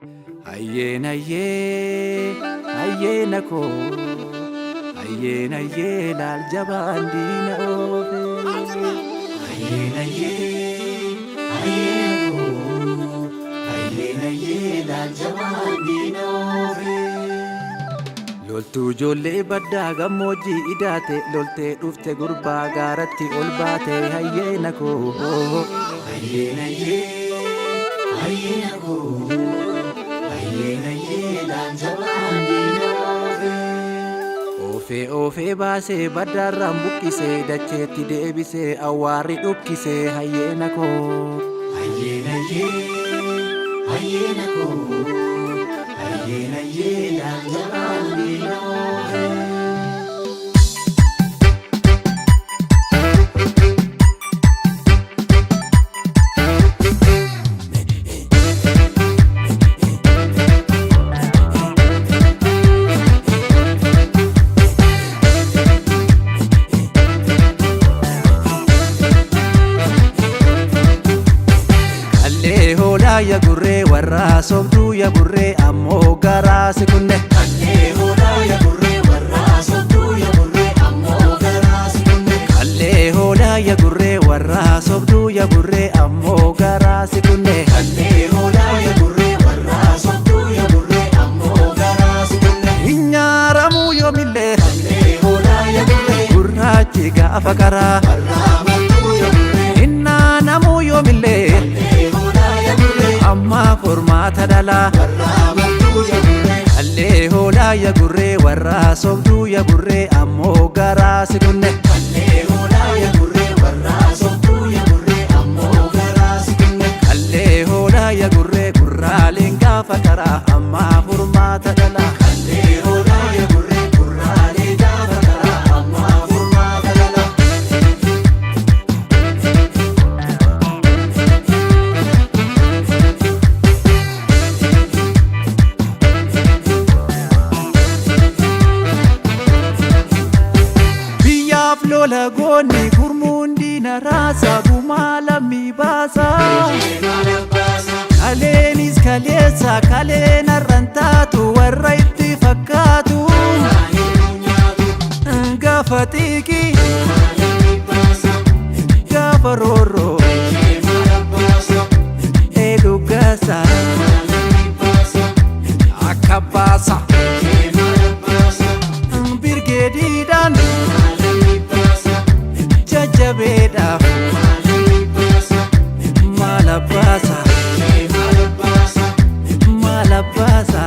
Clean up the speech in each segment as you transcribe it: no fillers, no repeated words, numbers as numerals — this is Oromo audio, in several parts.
Ayyeen ayyee ayyeen ko ayyeen ayyee laal jabaan diina oofe. Ayyeen ayyee ayyeen ko ayyeen ayyee laal jabaan diina oofe. Loltuu ijoollee baddaa gammoojjii idaate loltee dhufte gurbaa gaaratti ol baate. Ayyeen ko ayyeen ayyee ayyeen ko ayyeen ayyee laal jabaan diina oofe. Oofee oofee baasee baddaarraan buqqisee dacheetti deebisee awwaarri dhukkisee. Ayyeen ko ayyeen ayyee ayyeen ko ayyeen ayyee laal jabaan diina oofe. Ya gurree warra sobduu ya gurree ammoo garaa si kunne. Kallee hoolaa ya gurree warra sobduu ya gurree ammoo garaa si kunne. Kallee hoolaa ya gurree warra sobduu ya gurree ammoo garaa si kunne. Kallee hoolaa ya gurree warra sobduu ya gurree ammoo garaa si kunne. Hinyaaramu yoomillee. Kallee hoolaa ya gurree gurraachi gaafa karaa. Warra amantuu ya gurree hinnaanamu yoomillee. Amma formaata dhalaa warra amantuu ya gurree. Kallee hoolaa ya gurree warra sobduu ya gurree ammoo garaa si kunne. Kallee hoolaa ya gurree warra sobduu ya gurree ammoo garaa si kunne. Kallee hoolaa ya gurree gurraaleen gaafa karaa amma formaata dhalaa. Kallee hoolaa ya gurree gurraaleen gaafa karaa amma formaata dhalaa. Lola goonni gurmuun diina raasa gumaa lammii baasa. Kaleenis kaleessa kaleen har'an taatu warra itti fakkaatu. Gaafa xiiqi gaafa roorroo eegu gaasa akka baasa. Birgeediidhaan jajjabeedhaaf maal abbaasa maal abbaasa.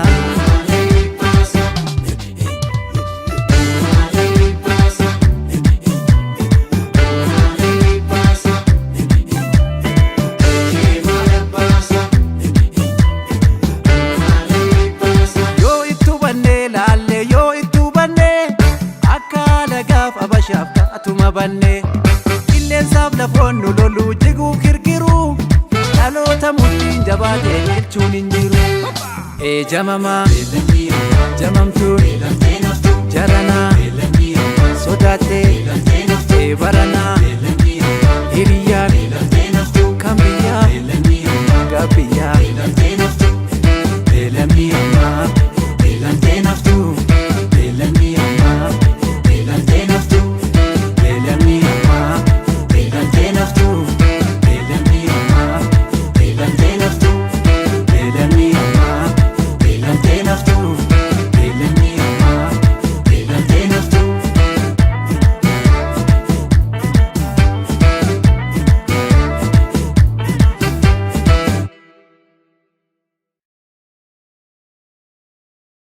Yoo ittu bannee laalle yoo ittu bannee akka lagaaf abashaaf taatuma bannee. Qilleensaaf lafoon nu loluu jiguu kirkiruu dhaloota murtiin jabaatee jechuun hin jiru. Eejamamaa jamamtuun jaranaa sodaattee baranaa.